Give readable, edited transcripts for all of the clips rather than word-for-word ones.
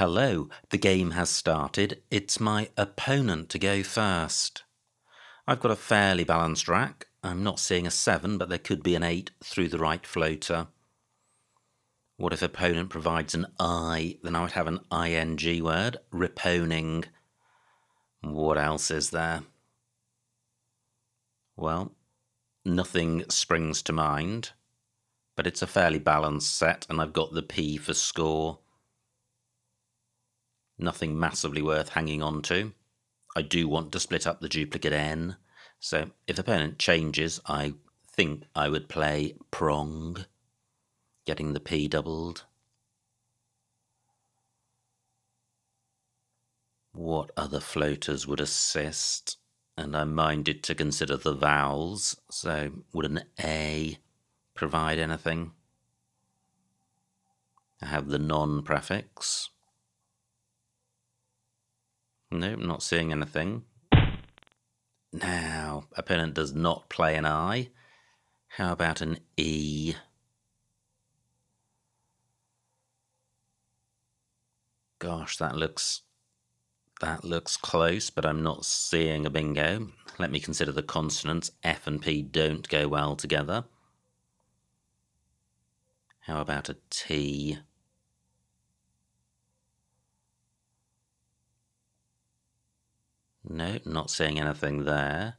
Hello, the game has started. It's my opponent to go first. I've got a fairly balanced rack. I'm not seeing a 7, but there could be an 8 through the right floater. What if opponent provides an I? Then I would have an ing word, reponing. What else is there? Well, nothing springs to mind, but it's a fairly balanced set, and I've got the P for score. Nothing massively worth hanging on to. I do want to split up the duplicate N, so if opponent changes, I think I would play prong, getting the P doubled. What other floaters would assist? And I'm minded to consider the vowels, so would an A provide anything? I have the non-prefix. Nope, not seeing anything. Now, opponent does not play an I. How about an E? Gosh, that looks close, but I'm not seeing a bingo. Let me consider the consonants. F and P don't go well together. How about a T? No, not seeing anything there.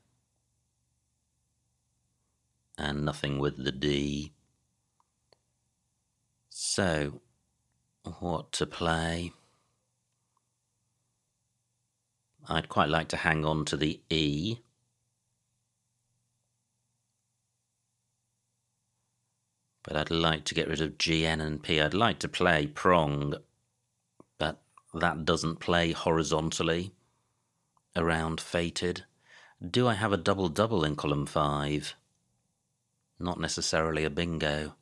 And nothing with the D. So, what to play? I'd quite like to hang on to the E. But I'd like to get rid of G, N and P. I'd like to play prong, but that doesn't play horizontally around fated. Do I have a double-double in column 5? Not necessarily a bingo.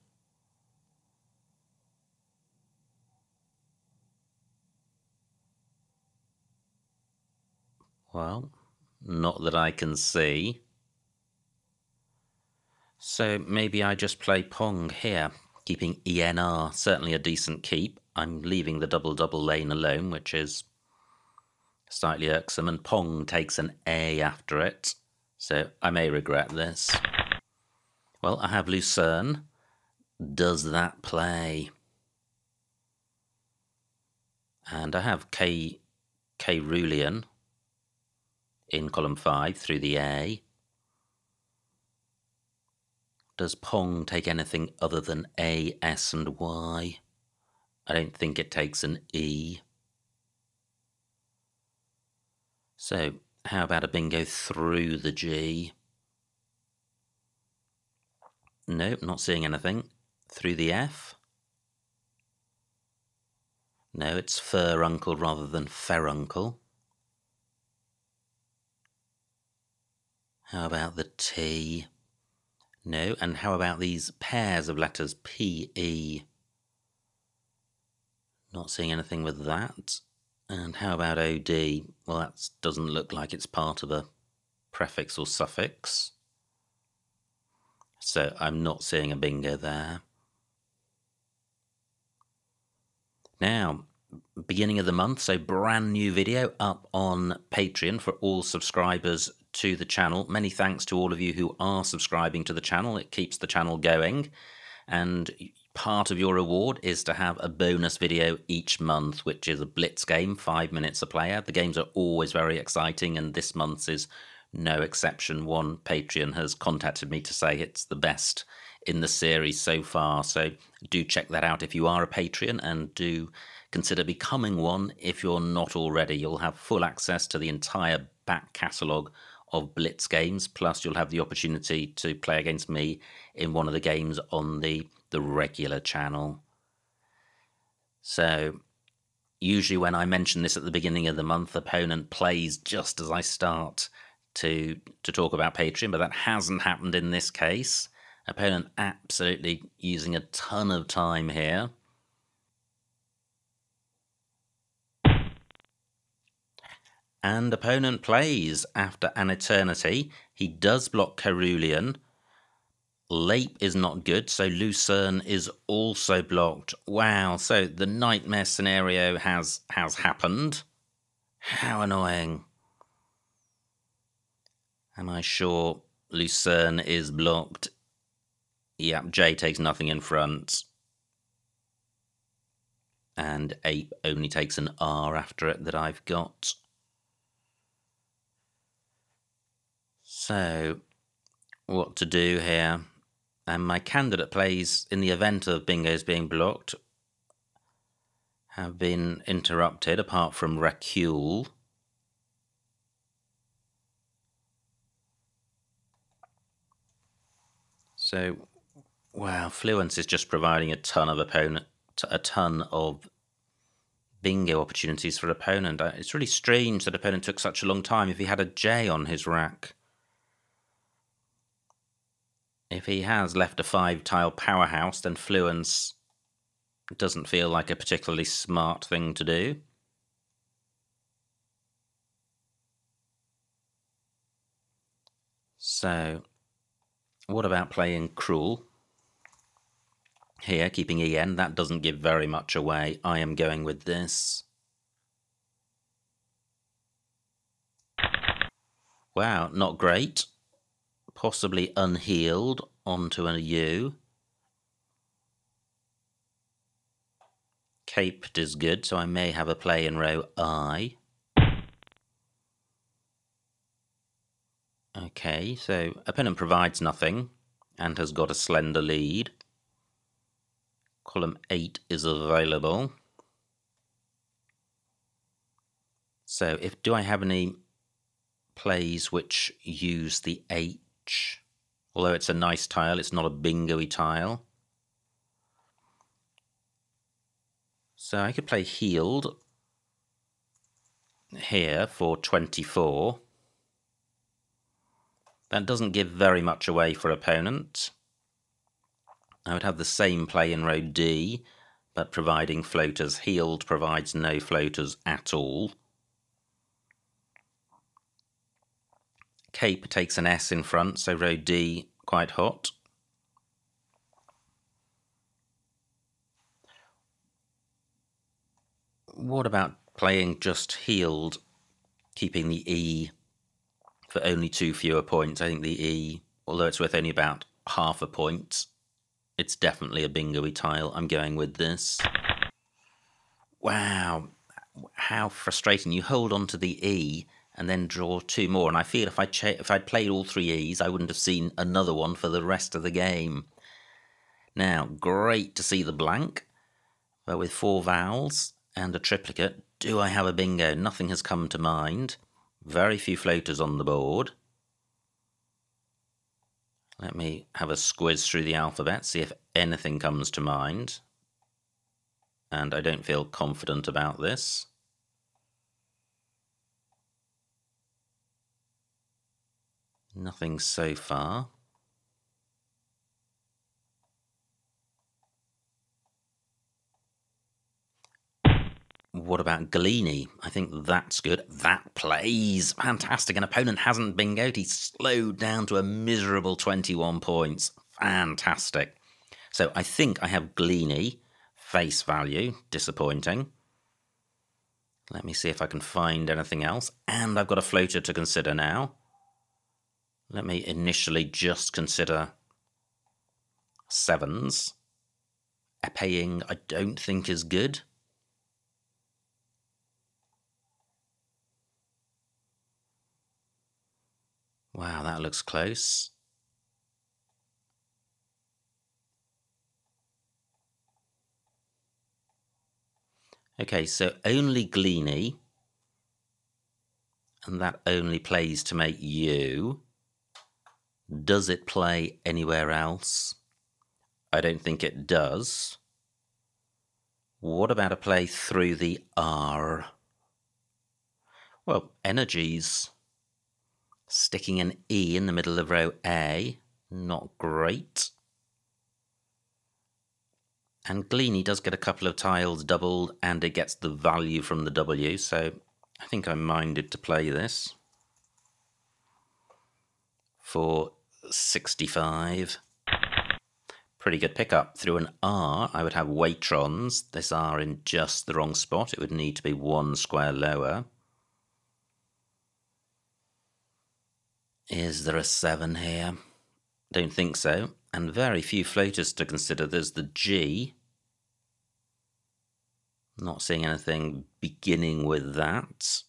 Well, not that I can see. So maybe I just play pong here, keeping ENR, certainly a decent keep. I'm leaving the double-double lane alone, which is slightly irksome, and pong takes an A after it, so I may regret this. Well, I have Lucerne. Does that play? And I have Caerulean in column 5 through the A. Does pong take anything other than A, S and Y? I don't think it takes an E. So, how about a bingo through the G? Nope, not seeing anything. Through the F? No, it's furuncle rather than feruncle. How about the T? No, and how about these pairs of letters P, E? Not seeing anything with that. And how about OD? Well, that doesn't look like it's part of a prefix or suffix. So I'm not seeing a bingo there. Now, beginning of the month, so brand new video up on Patreon for all subscribers to the channel. Many thanks to all of you who are subscribing to the channel. It keeps the channel going. And part of your reward is to have a bonus video each month, which is a blitz game, 5 minutes a player. The games are always very exciting, and this month's is no exception. One Patreon has contacted me to say it's the best in the series so far, so do check that out if you are a Patreon, and do consider becoming one if you're not already. You'll have full access to the entire back catalogue of blitz games, plus you'll have the opportunity to play against me in one of the games on the regular channel. So usually when I mention this at the beginning of the month, opponent plays just as I start to talk about Patreon, but that hasn't happened in this case. Opponent absolutely using a ton of time here. And opponent plays after an eternity. He does block Caerulean. Lape is not good, so Lucerne is also blocked. Wow, so the nightmare scenario has happened. How annoying. Am I sure Lucerne is blocked? Yep, J takes nothing in front. And Ape only takes an R after it that I've got. So, what to do here? And my candidate plays, in the event of bingos being blocked, have been interrupted, apart from Racule. So, wow, Fluence is just providing a ton of bingo opportunities for opponent. It's really strange that opponent took such a long time if he had a J on his rack. If he has left a 5-tile powerhouse, then Fluence doesn't feel like a particularly smart thing to do. So, what about playing Cruel? Here, keeping EN, that doesn't give very much away. I am going with this. Wow, not great. Possibly unhealed onto a U. Caped is good, so I may have a play in row I. Okay, so opponent provides nothing and has got a slender lead. Column 8 is available. So do I have any plays which use the H? Although it's a nice tile, it's not a bingo-y tile. So I could play Healed here for 24. That doesn't give very much away for opponent. I would have the same play in row D, but providing floaters. Healed provides no floaters at all. Cape takes an S in front, so row D quite hot. What about playing just Healed, keeping the E for only 2 fewer points? I think the E, although it's worth only about half a point, it's definitely a bingo-y tile. I'm going with this. Wow, how frustrating. You hold on to the E and then draw 2 more. And I feel if I'd played all 3 E's, I wouldn't have seen another one for the rest of the game. Now, great to see the blank, but with 4 vowels and a triplicate. Do I have a bingo? Nothing has come to mind. Very few floaters on the board. Let me have a squiz through the alphabet, see if anything comes to mind. And I don't feel confident about this. Nothing so far. What about Galini? I think that's good. That plays. Fantastic. An opponent hasn't bingoed. He's slowed down to a miserable 21 points. Fantastic. So I think I have Galini. Face value. Disappointing. Let me see if I can find anything else. And I've got a floater to consider now. Let me initially just consider 7s. Epeying I don't think is good. Wow, that looks close. Okay, so only Galini, and that only plays to make U. Does it play anywhere else? I don't think it does. What about a play through the R? Well, energies. Sticking an E in the middle of row A, not great. And Galini does get a couple of tiles doubled, and it gets the value from the W, so I think I'm minded to play this for 65. Pretty good pickup. Through an R, I would have waitrons. This R in just the wrong spot. It would need to be one square lower. Is there a 7 here? Don't think so. And very few floaters to consider. There's the G. Not seeing anything beginning with that.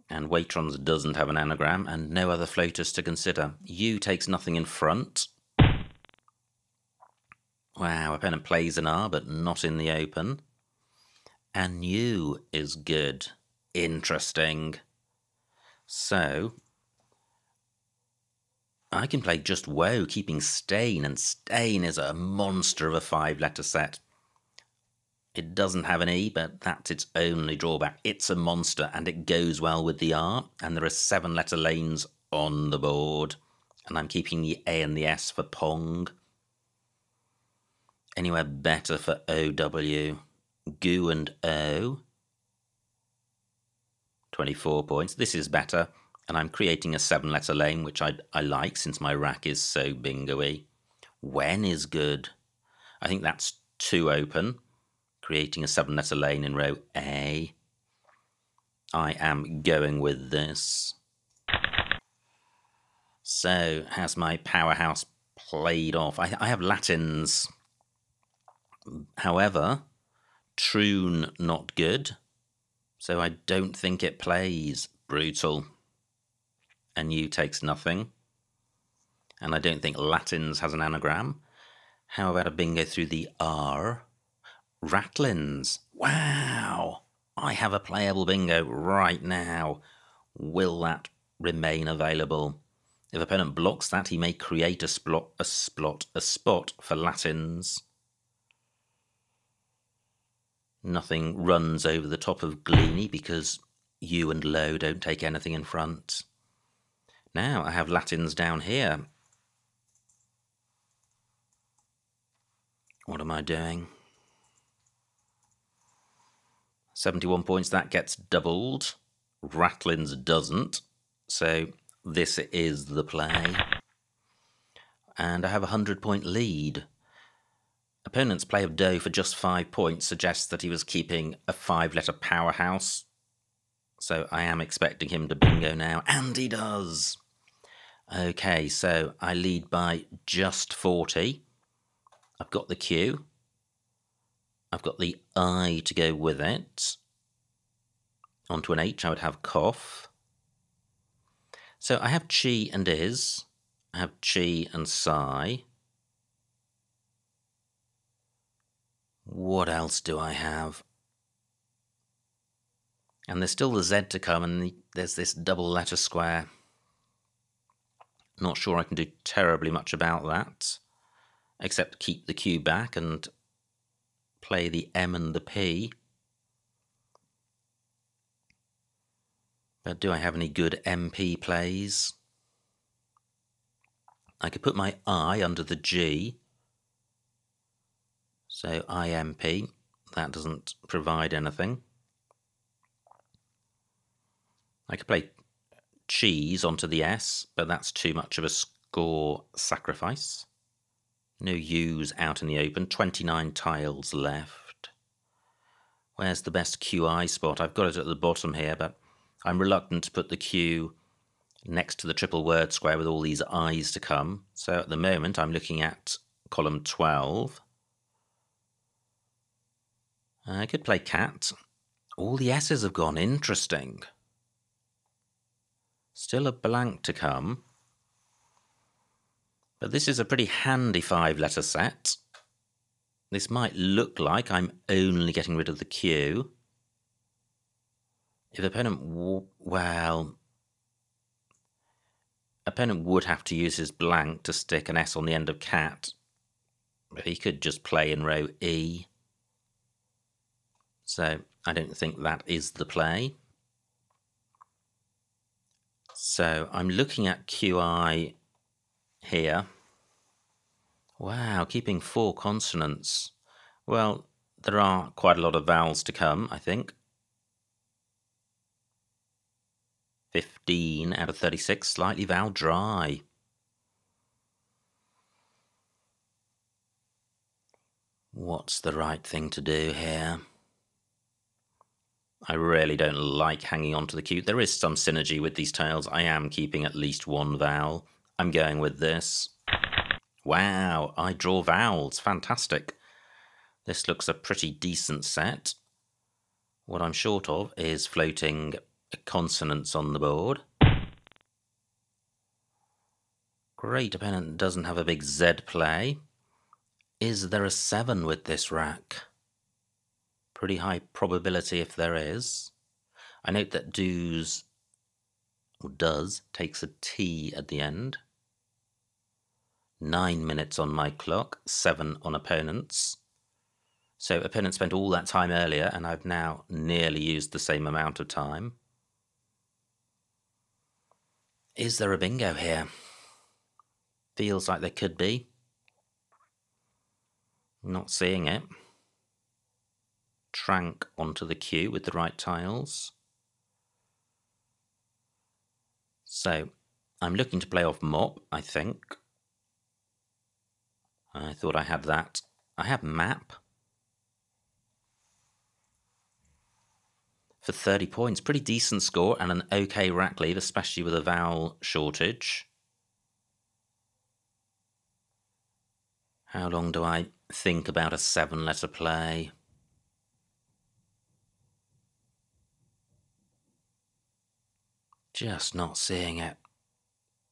And waitrons doesn't have an anagram, and no other floaters to consider. U takes nothing in front. Wow, opponent plays an R, but not in the open. And U is good. Interesting. So, I can play just woe, keeping stain, and stain is a monster of a 5-letter set. It doesn't have an E, but that's its only drawback. It's a monster, and it goes well with the R, and there are 7-letter lanes on the board. And I'm keeping the A and the S for Pong. Anywhere better for OW. Goo and O. 24 points. This is better, and I'm creating a 7-letter lane, which I like since my rack is so bingo-y. When is good. I think that's too open. Creating a 7-letter lane in row A. I am going with this. So, has my powerhouse played off? I have Latins. However, Troon not good. So I don't think it plays. Brutal. And U takes nothing. And I don't think Latins has an anagram. How about a bingo through the R? Ratlins. Wow! I have a playable bingo right now. Will that remain available? If opponent blocks that, he may create a spot for Latins. Nothing runs over the top of Gleany because U and Low don't take anything in front. Now I have Latins down here. What am I doing? 71 points, that gets doubled. Ratlins doesn't. So this is the play. And I have a 100-point lead. Opponent's play of Doe for just 5 points suggests that he was keeping a 5-letter powerhouse. So I am expecting him to bingo now, and he does. Okay, so I lead by just 40. I've got the Q. I've got the I to go with it. Onto an H, I would have cough. So I have chi and is. I have chi and sigh. What else do I have? And there's still the Z to come, and there's this double letter square. Not sure I can do terribly much about that, except keep the Q back and play the M and the P. But do I have any good MP plays? I could put my I under the G. So IMP, that doesn't provide anything. I could play cheese onto the S, but that's too much of a score sacrifice. No U's out in the open, 29 tiles left. Where's the best QI spot? I've got it at the bottom here, but I'm reluctant to put the Q next to the triple word square with all these I's to come. So at the moment I'm looking at column 12. I could play cat. All the S's have gone. Interesting. Still a blank to come. But this is a pretty handy 5-letter set. This might look like I'm only getting rid of the Q. If opponent, opponent would have to use his blank to stick an S on the end of cat. But he could just play in row E. So I don't think that is the play. So I'm looking at QI here. Wow, keeping 4 consonants. Well, there are quite a lot of vowels to come, I think. 15 out of 36, slightly vowel dry. What's the right thing to do here? I really don't like hanging on to the cue. There is some synergy with these tiles. I am keeping at least one vowel. I'm going with this. Wow, I draw vowels. Fantastic. This looks a pretty decent set. What I'm short of is floating consonants on the board. Great opponent doesn't have a big Z play. Is there a 7 with this rack? Pretty high probability if there is. I note that does takes a T at the end. 9 minutes on my clock, 7 on opponents. So opponent spent all that time earlier and I've now nearly used the same amount of time. Is there a bingo here? Feels like there could be. Not seeing it. Trank onto the cue with the right tiles. So I'm looking to play off mop, I think. I thought I had that. I have map. For 30 points, pretty decent score and an okay rack lead, especially with a vowel shortage. How long do I think about a 7-letter play? Just not seeing it,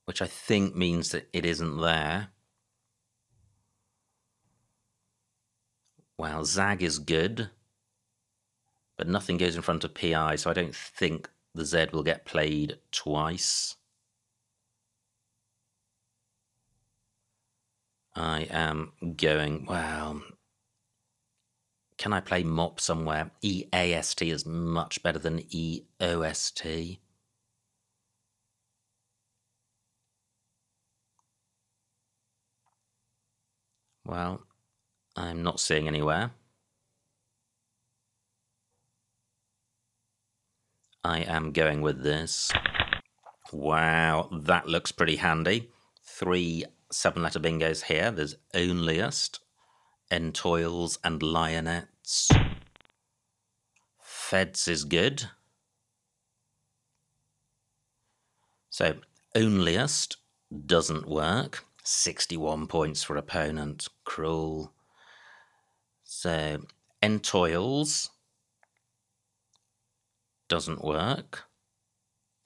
which I think means that it isn't there. Well, Zag is good, but nothing goes in front of PI, so I don't think the Z will get played twice. I am going, well, can I play mop somewhere? EAST is much better than EOST. Well, I'm not seeing anywhere. I am going with this. Wow, that looks pretty handy. 3 7-letter bingos here. There's Onlyest, Entoils, and Lionettes. Feds is good. So, Onlyest doesn't work. 61 points for opponent. Cruel. So, Entoils doesn't work.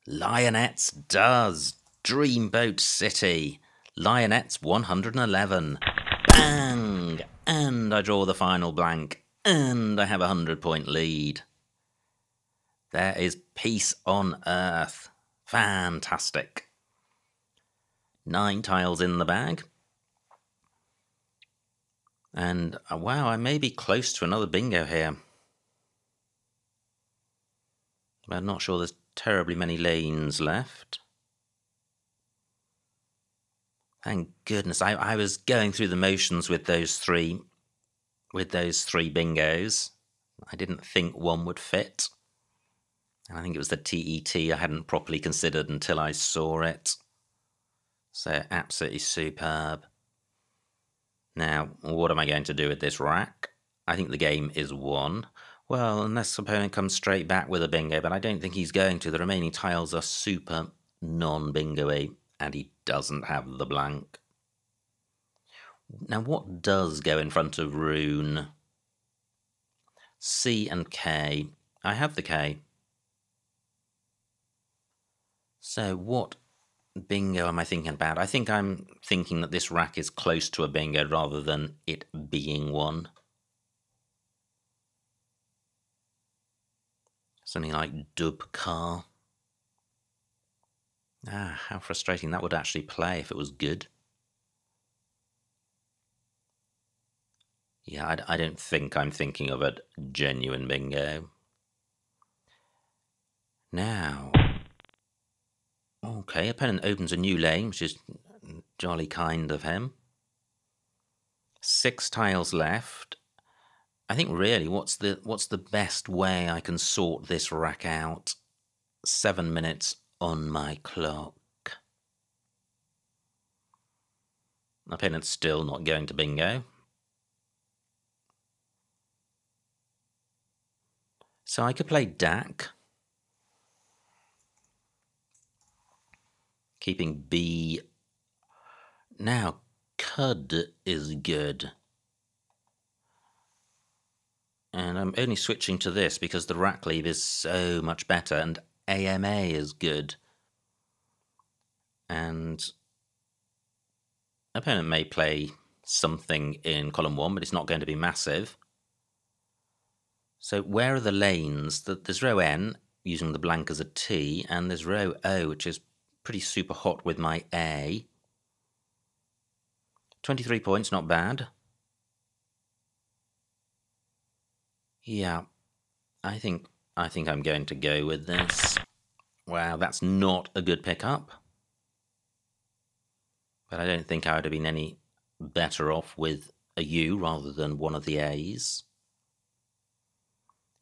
Lionettes does. Dreamboat City. Lionettes 111. Bang! And I draw the final blank. And I have a 100-point lead. There is peace on earth. Fantastic. 9 tiles in the bag. And wow, I may be close to another bingo here. I'm not sure there's terribly many lanes left. Thank goodness. I was going through the motions with those three bingos. I didn't think one would fit. And I think it was the TET I hadn't properly considered until I saw it. So absolutely superb. Now, what am I going to do with this rack? I think the game is won. Well, unless the opponent comes straight back with a bingo, but I don't think he's going to. The remaining tiles are super non-bingo-y, and he doesn't have the blank. Now, what does go in front of Rune? C and K. I have the K. So what bingo am I thinking about? I think I'm thinking that this rack is close to a bingo rather than it being one. Something like Dub Car. Ah, how frustrating that would actually play if it was good. Yeah, I don't think I'm thinking of a genuine bingo. Now, okay, opponent opens a new lane, which is jolly kind of him. 6 tiles left. I think really, what's the best way I can sort this rack out? 7 minutes on my clock. Opponent's still not going to bingo. So I could play Dak, keeping B. Now, Cud is good. And I'm only switching to this because the Rackleave is so much better, and AMA is good. And opponent may play something in column 1, but it's not going to be massive. So where are the lanes? There's row N, using the blank as a T, and there's row O, which is pretty super hot with my A. 23 points, not bad. Yeah, I think I'm going to go with this. Wow, that's not a good pickup. But I don't think I would have been any better off with a U rather than one of the A's.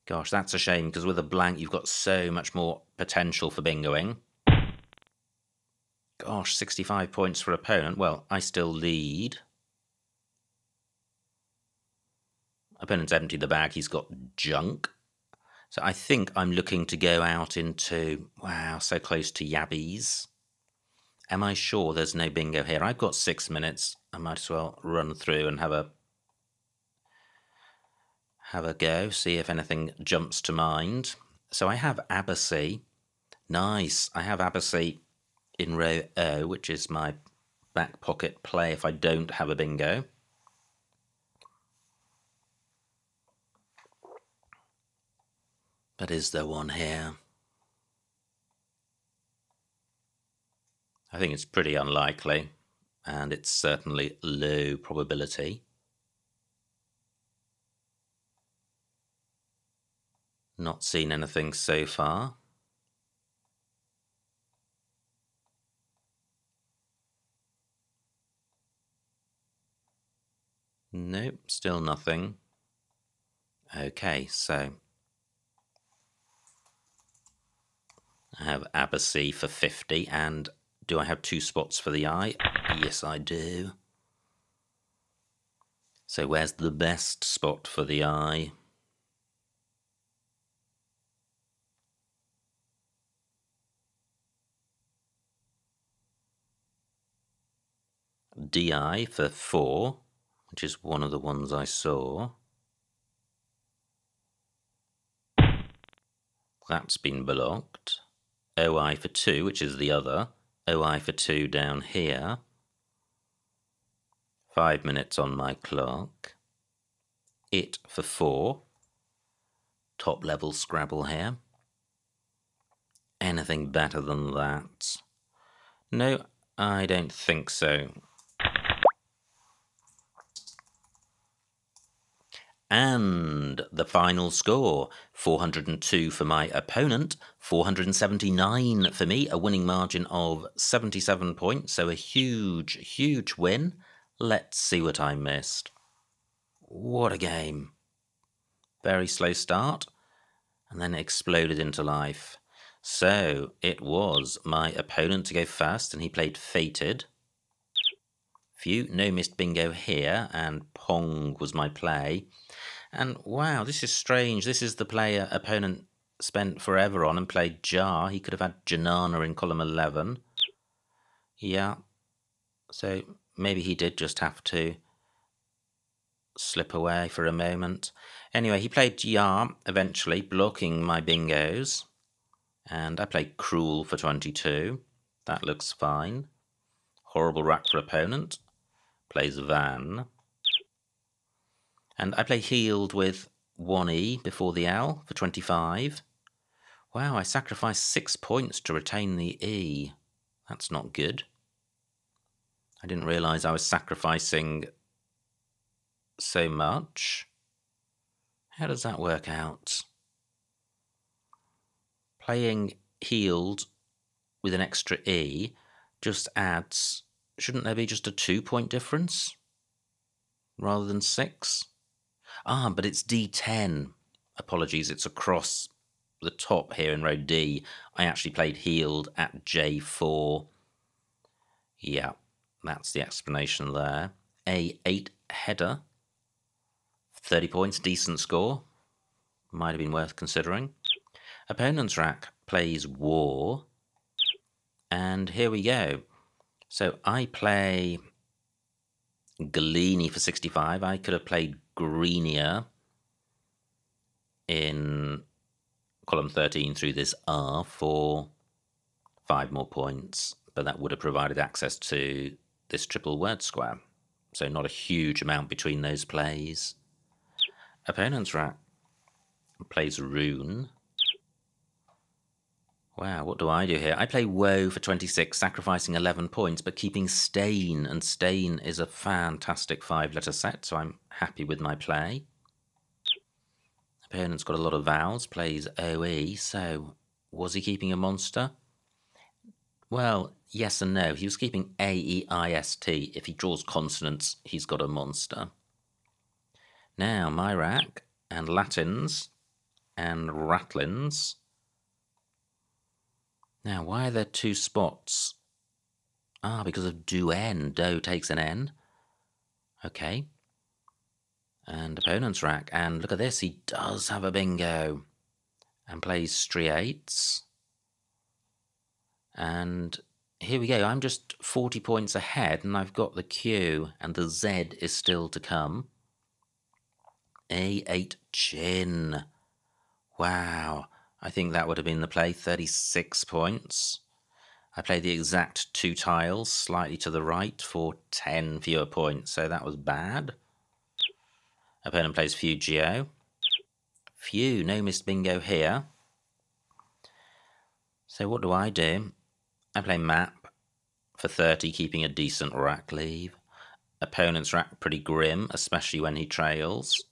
Gosh, that's a shame, because with a blank you've got so much more potential for bingoing. Gosh, 65 points for opponent. Well, I still lead. Opponent's emptied the bag, he's got junk. So I think I'm looking to go out into, wow, so close to yabbies. Am I sure there's no bingo here? I've got 6 minutes. I might as well run through and have a go, see if anything jumps to mind. So I have Abbacy. Nice. I have Abbacy in row O, which is my back pocket play if I don't have a bingo. But is there one here? I think it's pretty unlikely, and it's certainly low probability. Not seen anything so far. Nope, still nothing. Okay, so I have Abbacy for 50, and do I have 2 spots for the eye? Yes, I do. So where's the best spot for the eye? DI for 4, which is one of the ones I saw. That's been blocked. OI for 2, which is the other. OI for 2 down here. 5 minutes on my clock. It for 4. Top level Scrabble here. Anything better than that? No, I don't think so. And the final score, 402 for my opponent, 479 for me, a winning margin of 77 points, so a huge, huge win. Let's see what I missed. What a game. Very slow start, and then it exploded into life. So it was my opponent to go first, and he played Fated. Few, no missed bingo here, and Pong was my play. And wow, this is strange. This is the player opponent spent forever on and played Jar. He could have had Janana in column 11. Yeah, so maybe he did just have to slip away for a moment. Anyway, he played Jar eventually, blocking my bingos. And I played Cruel for 22. That looks fine. Horrible rack for opponent. Plays Van. And I play Healed with 1E before the L for 25. Wow, I sacrificed 6 points to retain the E. That's not good. I didn't realise I was sacrificing so much. How does that work out? Playing Healed with an extra E just adds... Shouldn't there be just a 2-point difference rather than 6? Ah, but it's D10. Apologies, it's across the top here in row D. I actually played Healed at J4. Yeah, that's the explanation there. A8 header. 30 points, decent score. Might have been worth considering. Opponent's rack plays war. And here we go. So I play Galini for 65. I could have played Greenier in column 13 through this R for 5 more points, but that would have provided access to this triple word square. So not a huge amount between those plays. Opponent's rack plays Rune. Wow, what do I do here? I play Woe for 26, sacrificing 11 points, but keeping Stain, and Stain is a fantastic 5-letter set, so I'm happy with my play. Opponent's got a lot of vowels, plays OE, so was he keeping a monster? Well, yes and no. He was keeping AEIST. If he draws consonants, he's got a monster. Now, my rack, and Latins, and Ratlins. Now, why are there 2 spots? Ah, because of do-n. Do takes an N. Okay. And opponent's rack. And look at this, he does have a bingo. And plays striates. And here we go. I'm just 40 points ahead, and I've got the Q, and the Z is still to come. A8 chin. Wow. I think that would have been the play, 36 points. I played the exact 2 tiles, slightly to the right, for 10 fewer points, so that was bad. Opponent plays Fugio. Phew, no missed bingo here. So what do? I play Map for 30, keeping a decent rack leave. Opponent's rack pretty grim, especially when he trails.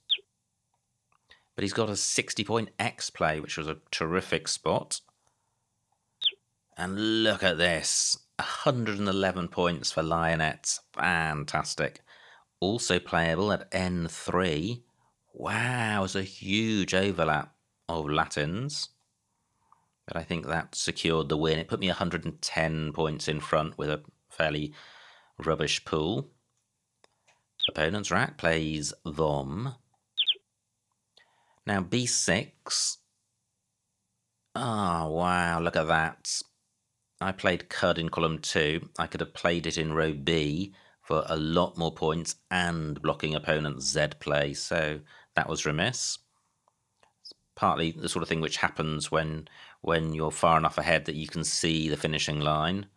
But he's got a 60-point X play, which was a terrific spot. And look at this. 111 points for Lionettes. Fantastic. Also playable at N3. Wow, it's a huge overlap of Latins. But I think that secured the win. It put me 110 points in front with a fairly rubbish pool. Opponent's rack plays Vom. Now, B6. Ah, wow, look at that. I played Cud in column 2. I could have played it in row B for a lot more points and blocking opponent's Z play, so that was remiss. It's partly the sort of thing which happens when you're far enough ahead that you can see the finishing line.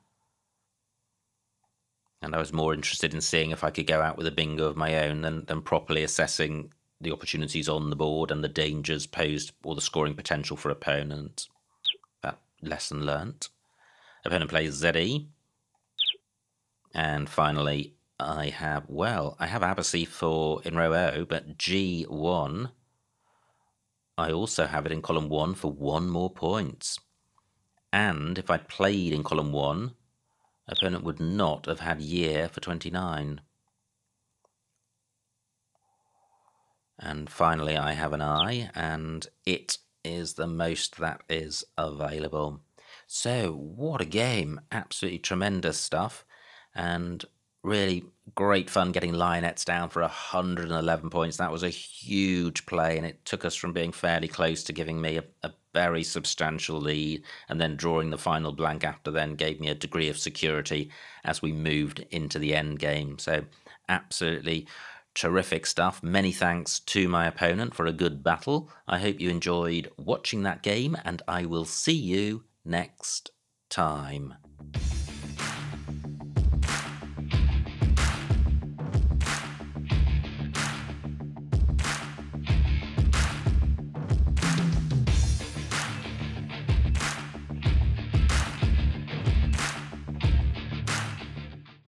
And I was more interested in seeing if I could go out with a bingo of my own than properly assessing the opportunities on the board and the dangers posed or the scoring potential for opponent. That lesson learnt. Opponent plays ZE. And finally, I have Abbacy in row O, but G1. I also have it in column 1 for 1 more point. And if I'd played in column 1, opponent would not have had year for 29. And finally, I have an I, and it is the most that is available. So, what a game. Absolutely tremendous stuff. And really great fun getting Lionettes down for 111 points. That was a huge play, and it took us from being fairly close to giving me a very substantial lead, and then drawing the final blank after then gave me a degree of security as we moved into the end game. So, absolutely terrific stuff. Many thanks to my opponent for a good battle. I hope you enjoyed watching that game, and I will see you next time.